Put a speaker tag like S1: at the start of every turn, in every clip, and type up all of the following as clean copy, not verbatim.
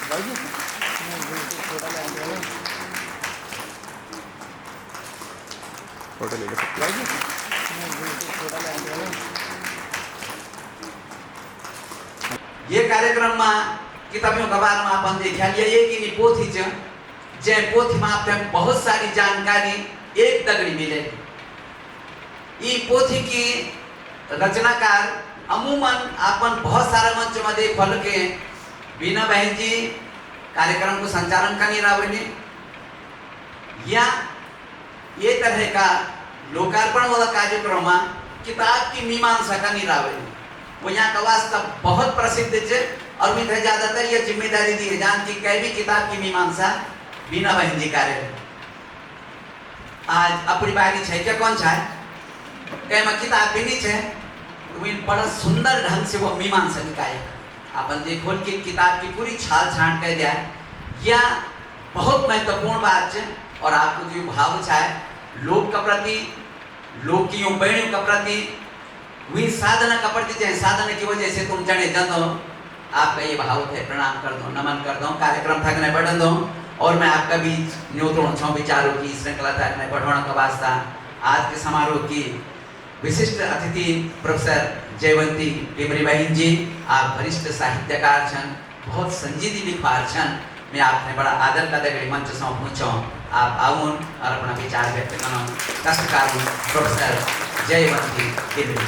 S1: Photo ले लो।
S2: ये कार्यक्रम में किताबियों के बारे में अपन देखा लिया ये कि नहीं पोथी जय पोथी में आपने बहुत सारी जानकारी एक दगड़ी मिलेगी। ये पोथी की रचनाकार अमूमन अपन बहुत सारे मंच में देखल के बीना बहन जी कार्यक्रम को संचालन करनी रावली या ये तरह का लोकार्पण वाला कार्यक्रम में किताब की मीमांसा करनी रावली वो यहाँ का वास्ता बहुत प्रसिद्ध है और मुझे ज्यादातर ये जिम्मेदारी दी है जान की कई भी किताब की मीमांसा बीना बहन जी कार्य आज अपनी बारी है क्या कौन सा है कई में किताब भी नहीं है बड़ा सुंदर ढंग से वो मीमांसा निकाय अपन देखो कि किताब की पूरी छाल छांट कर दिया या बहुत महत्वपूर्ण बात है और आपको जो भाव चाहे लोक का प्रति लोकियों बहनों का प्रति वही साधना का प्रति चाहे साधना की वजह से तुम जने जन दो आपका ये भाव है प्रणाम कर दो नमन कर दो कार्यक्रम थकने बढ़न दो और मैं आपका भी न्योतों छो विचारों की श्रृंखला थकने बढ़ाने का वास्ता आज के समारोह की विशिष्ट अतिथि प्रोफेसर जयवंती टिमरी बहन जी आप वरिष्ठ साहित्यकार छन बहुत संजीदी लिखवार छन मैं आपने बड़ा आदर का दगड़ी मंच से पूछो आप आउन और अपना विचार व्यक्त करो कष्टकार प्रोफेसर जयवंती टिमरी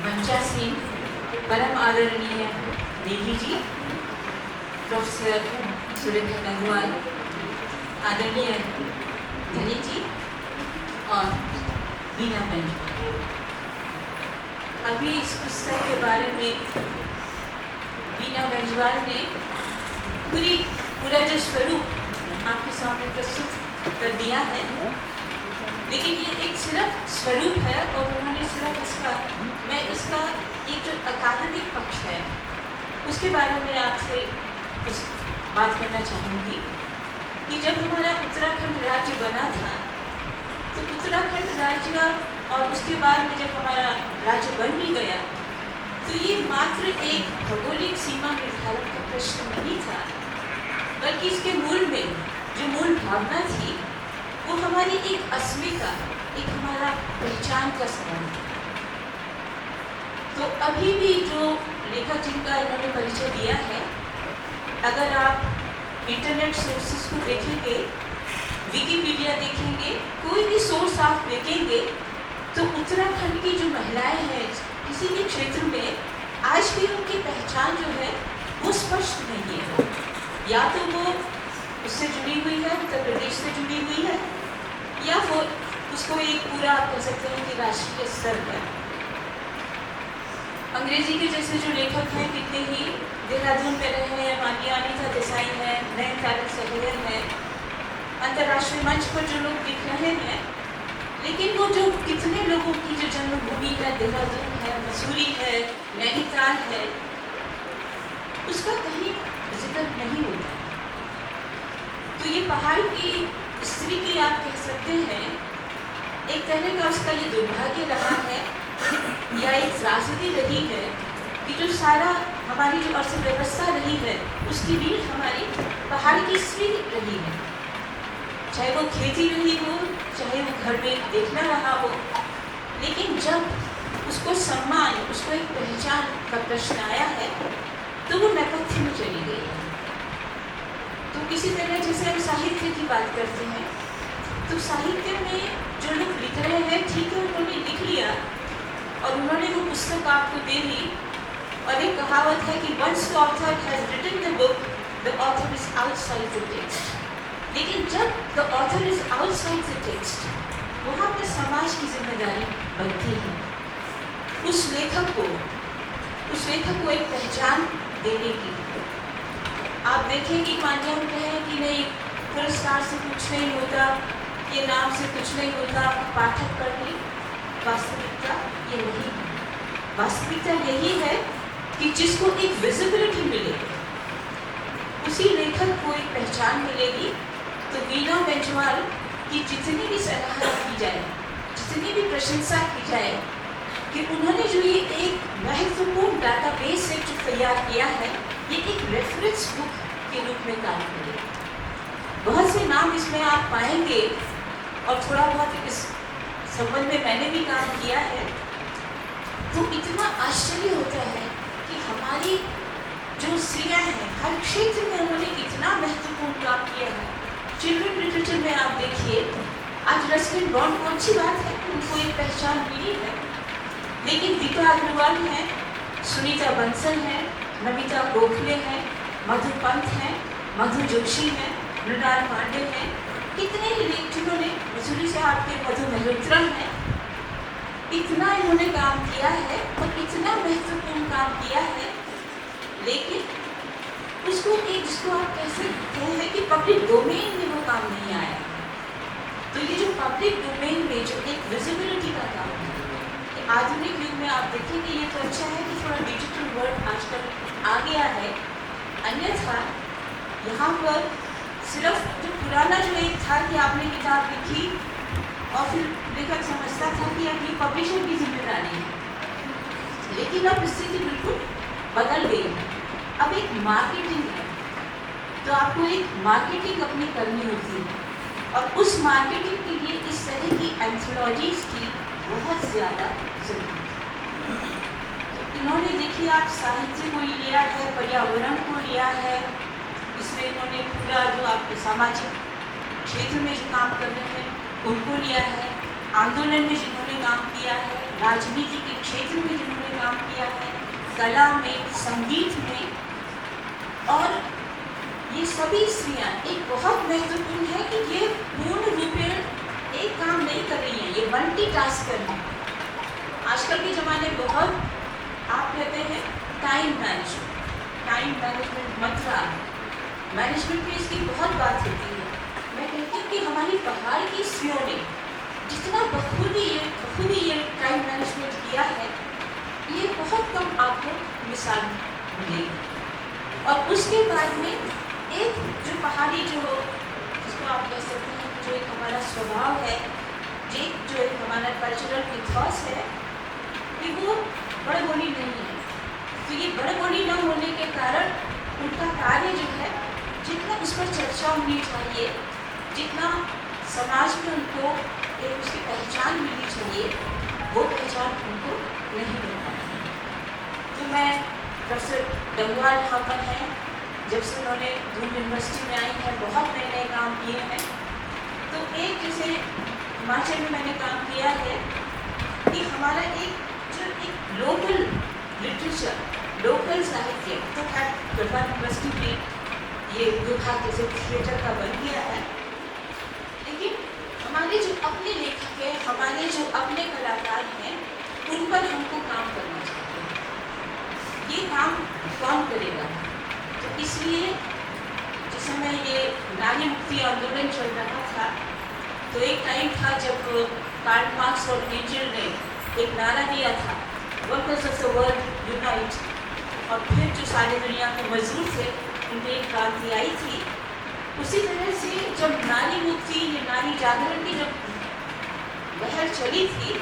S3: मंचासीन परम आदरणीय देवी जी प्रोफेसर सुरेंद्र गंगवाल आदरणीय धनी जी और बीना बहन अभी इस पुस्तक के बारे में बीना बेंजवाल ने पूरा जो स्वरूप आपके सामने प्रस्तुत कर दिया है लेकिन ये एक सिर्फ स्वरूप है और उन्होंने सिर्फ इसका एक जो अकादमिक पक्ष है उसके बारे में आपसे कुछ बात करना चाहूँगी कि जब हमारा उत्तराखंड राज्य बना था तो उत्तराखंड राज्य और उसके बाद में जब हमारा राज्य बन भी गया तो ये मात्र एक भौगोलिक सीमा निर्धारण का प्रश्न नहीं था बल्कि इसके मूल में जो मूल भावना थी वो हमारी एक अस्मिता एक हमारा पहचान का सवाल था। तो अभी भी जो लेखक जिनका इन्होंने परिचय दिया है अगर आप इंटरनेट सोर्सेस को देखेंगे विकिपीडिया देखेंगे कोई भी सोर्स आप देखेंगे तो उत्तराखंड की जो महिलाएं हैं किसी भी क्षेत्र में आज भी उनकी पहचान जो है वो स्पष्ट नहीं है या तो वो उससे जुड़ी हुई है उत्तर प्रदेश से जुड़ी हुई है या वो उसको एक पूरा आप कह सकते हैं कि राष्ट्रीय स्तर पर अंग्रेजी के जैसे जो लेखक हैं कितने ही देहरादून में रहे हैं मानिया अनीता देसाई है नए तारक सहगल है अंतर्राष्ट्रीय मंच पर जो लोग लिख रहे हैं लेकिन वो जो कितने लोगों की जो जन्मभूमि है देहरादून है मसूरी है नैनीताल है उसका कहीं जिक्र नहीं होता। तो ये पहाड़ की स्त्री की आप कह सकते हैं एक तरह का उसका ये दुर्भाग्य रहा है या एक त्रासदी रही है कि जो सारा हमारी जो अर्थव्यवस्था रही है उसकी रीढ़ हमारी पहाड़ की स्त्री रही है चाहे वो खेती रही हो चाहे वो घर में देखना रहा हो लेकिन जब उसको सम्मान उसको एक पहचान का प्रश्न आया है तो वो नेपथ्य में चली गई है। तो किसी तरह जैसे हम साहित्य की बात करते हैं तो साहित्य में जो लोग लिख रहे हैं ठीक है उन्होंने लिख लिया और उन्होंने वो पुस्तक आपको दे दी और एक कहावत है कि once the author has written the book the author is outside the text लेकिन जब the author is outside the text वहाँ पर समाज की जिम्मेदारी बनती है उस लेखक को एक पहचान देने की। आप देखेंगे मान्या हम कहें कि नहीं पुरस्कार से कुछ नहीं होता ये नाम से कुछ नहीं होता पाठक पढ़ ली वास्तविकता ये नहीं है। वास्तविकता यही है कि जिसको एक विजिबिलिटी मिलेगी उसी लेखक को एक पहचान मिलेगी। तो बीना बेंजवाल की जितनी भी सराहना की जाए जितनी भी प्रशंसा की जाए कि उन्होंने जो ये एक महत्वपूर्ण डाटाबेस है जो तैयार किया है, ये एक रेफरेंस बुक के रूप में काम करेगा। बहुत से नाम इसमें आप पाएंगे और थोड़ा बहुत इस संबंध में मैंने भी काम किया है, तो इतना आश्चर्य होता है कि हमारी जो स्त्रियां हैं हर क्षेत्र में उन्होंने इतना महत्वपूर्ण काम किया है। चिल्ड्रन लिटरेचर में आप देखिए, आज रस्किन बॉन्ड को अच्छी बात है, उनको एक पहचान मिली है, लेकिन गीता अग्रवाल है, सुनीता बंसल है, नमिता गोखले है, मधु पंत है, मधु जोशी है, मृणाल पांडे है, कितने ही लेख जिन्होंने मसूरी से आपके मधु मल्होत्रा है, इतना इन्होंने काम किया है और इतना महत्वपूर्ण काम किया है, लेकिन उसको एक जिसको आप कह सकते हैं कि पब्लिक डोमेन में वो काम नहीं आया। तो ये जो पब्लिक डोमेन में जो एक विजिबिलिटी का काम है, कि आधुनिक युग में आप देखेंगे ये तो अच्छा है कि थोड़ा डिजिटल वर्ल्ड आजकल आ गया है, अन्यथा यहाँ पर सिर्फ जो पुराना जो एक था कि आपने किताब लिखी और फिर लेखक समझता था कि अब ये पब्लिशर की जिम्मेदारी है, लेकिन अब स्थिति बिल्कुल बदल गई है। अब एक मार्केटिंग है, तो आपको एक मार्केटिंग अपनी करनी होती है और उस मार्केटिंग के लिए इस तरह की एंथोलॉजीज की बहुत ज़्यादा जरूरत है। तो इन्होंने देखिए आप साहित्य को ही लिया है, पर्यावरण को लिया है, इसमें इन्होंने पूरा जो आपके सामाजिक क्षेत्र में जो काम कर रहे हैं उनको लिया है, आंदोलन में जिन्होंने काम किया है, राजनीति के क्षेत्र में जिन्होंने काम किया है, कला में, संगीत में, और ये सभी स्त्रियाँ एक बहुत महत्वपूर्ण है कि ये पूर्ण रूपेण एक काम नहीं कर रही हैं, ये मल्टीटास्कर हैं। आजकल के ज़माने बहुत आप कहते हैं टाइम मैनेजमेंट मंत्रा मैनेजमेंट में इसकी बहुत बात होती है। मैं कहती हूँ कि हमारी पहाड़ की स्त्रियों ने जितना बखूबी ये टाइम मैनेजमेंट किया है, ये बहुत कम आपको मिसाल मिलेगी। और उसके बाद में एक जो पहाड़ी जो जिसको आप कह सकते हैं जो एक हमारा स्वभाव है, जो एक हमारा कल्चरल इथॉस है, कि वो बड़बोली नहीं है। तो ये बड़बोली न होने के कारण उनका कार्य जो है, जितना उस पर चर्चा होनी चाहिए, जितना समाज में उनको एक उसकी पहचान मिलनी चाहिए, वो पहचान उनको नहीं मिल पाती। तो मैं प्रोफेसर डंगवाल यहाँ पर हैं, जब से उन्होंने दून यूनिवर्सिटी में आई हैं, बहुत नए नए काम किए हैं। तो एक जैसे हिमाचल में मैंने काम किया है कि हमारा एक लोकल लिटरेचर, लोकल साहित्य, तो खैर गढ़वाल यूनिवर्सिटी में ये विभाग जैसे थिएटर का बन गया है, लेकिन हमारे जो अपने लेखक हैं, हमारे जो अपने कलाकार हैं, उन पर हमको काम करना चाहिए। ये काम कौन करेगा? तो इसलिए जिस समय ये नारी मुक्ति आंदोलन चल रहा था, तो एक टाइम था जब कार्ल मार्क्स और एंजल ने एक नारा दिया था, workers of the world unite, और फिर जो सारी दुनिया के मजदूर थे उनकी एक क्रांति आई थी। उसी तरह से जब नारी मुक्ति या नारी जागरण की जब लहर चली थी,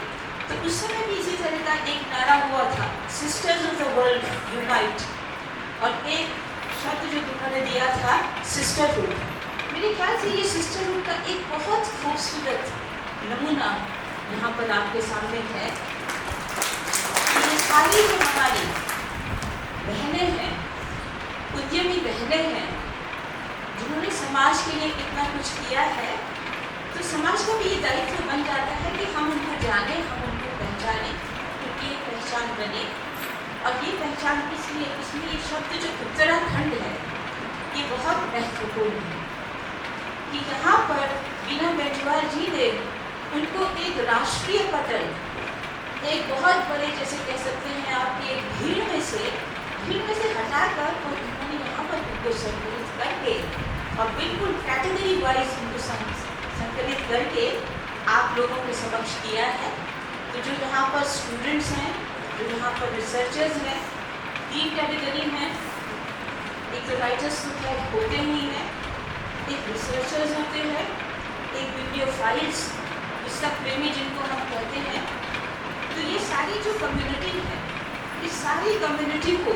S3: तो उस समय भी इसी तरह का एक नारा हुआ था, sisters of the world unite, और एक शब्द जो उन्होंने दिया था सिस्टरहुड। मेरे ख्याल से ये सिस्टरहुड का एक बहुत खूबसूरत नमूना यहाँ पर आपके सामने है। ये सारी जो हमारी बहनें हैं, उद्यमी बहनें हैं, जिन्होंने समाज के लिए इतना कुछ किया है, तो समाज का भी ये दायित्व बन जाता है कि हम उनको जाने, हम उनको पहचाने, उनकी एक पहचान बने। और ये पहचान इसलिए ये शब्द जो उत्तराखंड है, ये बहुत महत्वपूर्ण है कि यहाँ पर बीना बेंजवाल जी ने उनको एक राष्ट्रीय पटल, एक बहुत बड़े जैसे कह सकते हैं आप एक भीड़ में से हटाकर और उन्होंने यहाँ पर उनको संकलित करके और बिल्कुल कैटेगरी वाइज उनको संकलित करके आप लोगों के समक्ष किया है। तो जो यहाँ पर स्टूडेंट्स हैं, जो यहाँ पर रिसर्चर्स हैं, 3 कैटेगरी हैं। एक तो राइटर्स तो खैर होते ही हैं, एक रिसर्चर्स होते हैं, एक बिब्लियोफाइल्स पुस्तक प्रेमी जिनको हम कहते हैं, तो ये सारी जो कम्युनिटी है, इस सारी कम्युनिटी को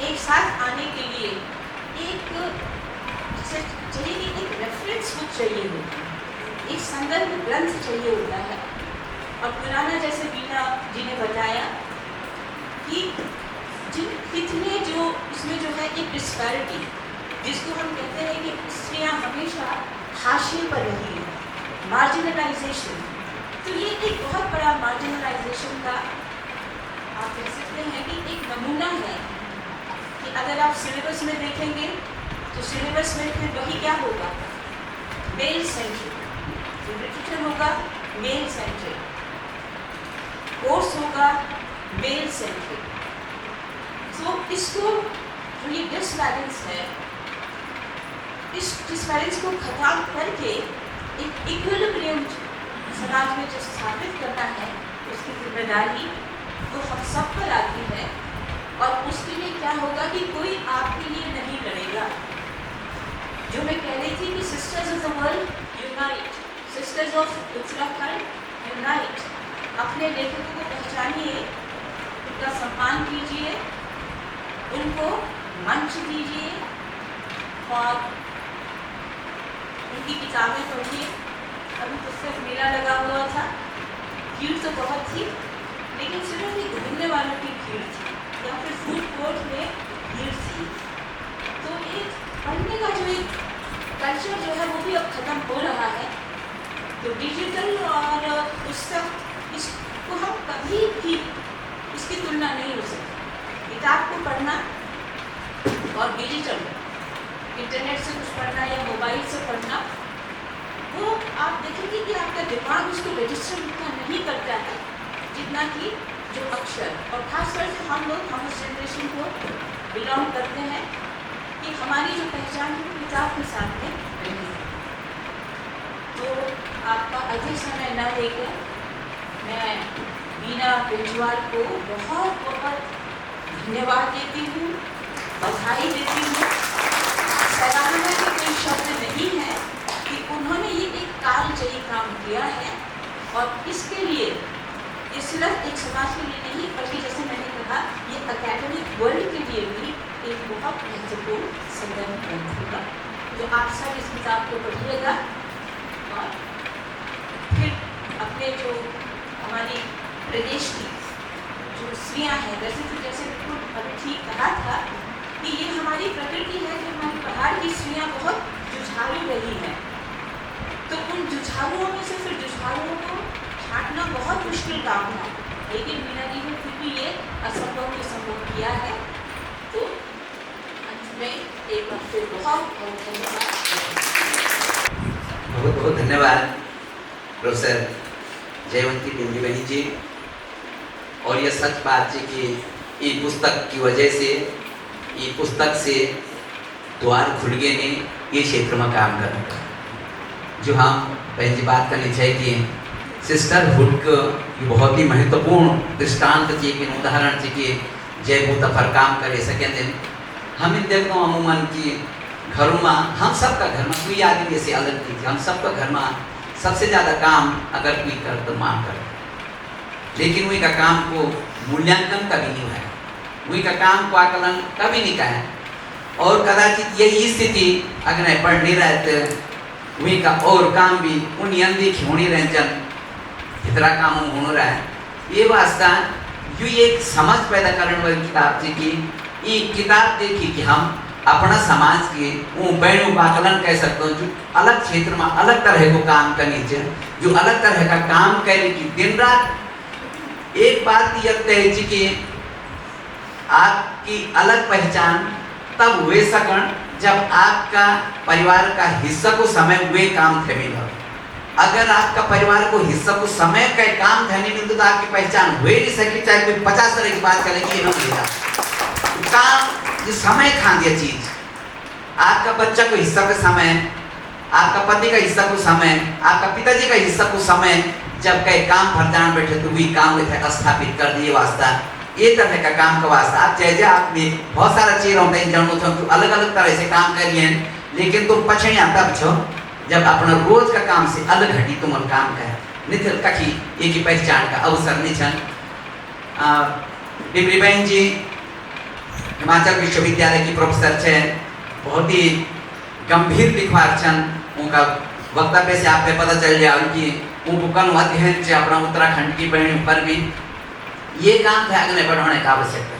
S3: एक साथ आने के लिए एक चाहिए कि एक रेफरेंस बुक चाहिए होती है, एक संदर्भ ग्रंथ चाहिए होता है। और पुराना जैसे बीना जी ने बताया कि कितने जो इसमें जो है एक डिस्पैरिटी, जिसको हम कहते हैं कि स्त्रियाँ हमेशा हाशिए पर रही है, मार्जिनलाइजेशन। तो ये एक बहुत बड़ा मार्जिनलाइजेशन का आप कह सकते हैं कि एक नमूना है कि अगर आप सिलेबस में देखेंगे तो सिलेबस में फिर वही क्या होगा, मेल सेंट्रिक, लिटरेचर होगा मेल सेंट्रिक, कोर्स होगा मेल सेंट्रिक। तो इसको जो ये डिसबैलेंस है, इस डिसबैलेंस को खत्म करके एक इक्विलिब्रियम समाज में जो स्थापित करना है, उसकी जिम्मेदारी वो हम सब पर आती है। और उसके लिए क्या होगा कि कोई आपके लिए नहीं लड़ेगा। जो मैं कह रही थी कि sisters of the world unite, sisters of Uttarakhand unite. अपने लेखकों को पहचानिए, उनका सम्मान कीजिए, उनको मंच दीजिए और उनकी किताबें पढ़िए। अभी पुस्तक मेला लगा हुआ था, भीड़ तो बहुत थी, लेकिन सिर्फ एक घूमने वालों की भीड़ थी या फिर फूड कोर्ट में भीड़ थी। तो एक पढ़ने का जो एक कल्चर जो है वो भी अब खत्म हो रहा है। तो डिजिटल और पुस्तक, इसको हम कभी भी इसकी तुलना नहीं हो सकती। किताब को पढ़ना और डिजिटल इंटरनेट से कुछ पढ़ना या मोबाइल से पढ़ना, वो आप देखेंगे कि आपका दिमाग उसको रजिस्टर उतना नहीं करता है जितना कि जो अक्षर। और खासकर से हम लोग, हम उस जनरेशन को बिलोंग करते हैं कि हमारी जो पहचान है किताब के सामने रही है। तो आपका अधिक समय न लेकर मैं बीना बिंजवाल को बहुत बहुत धन्यवाद देती हूँ, बधाई देती हूँ। सराहना के कोई शब्द नहीं है कि उन्होंने ये एक कालजयी काम किया है। और इसके लिए ये सिर्फ एक समाज के लिए नहीं, बल्कि जैसे मैंने कहा, ये अकेडमिक वर्ल्ड के लिए भी एक बहुत महत्वपूर्ण संदर्भ ग्रंथ होगा। जो आप सब इस किताब को पढ़िएगा और फिर अपने जो हमारी प्रदेश की जो स्त्रियाँ हैं, वैसे तो जैसे बिल्कुल अभी ठीक कहा था कि ये हमारी प्रकृति है कि हमारी पहाड़ की स्त्रियाँ बहुत जुझारू रही हैं। तो उन जुझारुओं में से फिर जुझारुओं को छांटना बहुत मुश्किल काम है, लेकिन मीना जी ने फिर भी ये असंभव को संभव किया है। तो अंत में एक बार फिर बहुत बहुत धन्यवाद।
S2: बहुत बहुत धन्यवाद प्रोफेसर जयवंती बिंदी बहनी जी। और ये सच बात है कि ये पुस्तक की वजह से, ये पुस्तक से द्वार खुल गए ने ये क्षेत्र में काम करने का। जो हम पहली बात करनी चाहिए कि सिस्टरहुड को ये बहुत ही महत्वपूर्ण दृष्टांत चाहिए कि उदाहरण चाहिए कि जय वो तफर काम करे सकें। हम इन देखते हैं अमूमन की घरों में, हम सबका घर में कोई आदमी ऐसे अलग नहीं, हम सबका घर में सबसे ज़्यादा काम अगर कोई कर तो माँ कर, लेकिन वही का काम को मूल्यांकन कभी नहीं हुआ है, वही का काम को आकलन कभी नहीं कहा है। और कदाचित यही स्थिति अगर पढ़ नहीं रहते वही का और काम भी उन अनदेखी होनी रहन जितना काम होना रहा है। ये वास्ता यू एक समझ पैदा करने वाली किताब थी कि ये किताब देखी कि हम अपना समाज के वो बैणु आकलन कह सकते हो, जो अलग क्षेत्र में अलग तरह को काम करनी चाहिए, जो अलग तरह का काम करे कि दिन रात एक बात यह तय कि आपकी अलग पहचान तब हुए सकन जब आपका परिवार का हिस्सा को समय हुए काम थे मिला। अगर आपका परिवार को हिस्सा को समय का काम थे नहीं मिलता तो आपकी पहचान हुए नहीं सकती, चाहे कोई 50 तरह की बात करे कि मिलेगा काम जो समय खा दिया चीज। आपका बच्चा को हिस्सा का समय, आपका पति का हिस्सा को समय, आपका पिताजी का हिस्सा को समय, जब कई काम पर जान बैठे तो भी काम स्थापित कर दिए वास्ता ये तरह का काम का वास्ता। आप जैसे आपने बहुत सारा चीज होता है जानू तो अलग अलग तरह से काम करिए, लेकिन तुम पछड़िया तब छो जब अपना रोज का काम से अलग हटी तुम काम कर। निथिल कखी एक ही पहचान का अवसर नहीं छन डिबरी बहन जी हिमाचल विश्वविद्यालय की प्रोफेसर छे, बहुत ही गंभीर लिखवार छन। उनका वक्तव्य से आप पे पता चल गया उनकी अध्ययन से अपना उत्तराखंड की बहनों पर भी ये काम है आगे बढ़ाने का आवश्यकता है।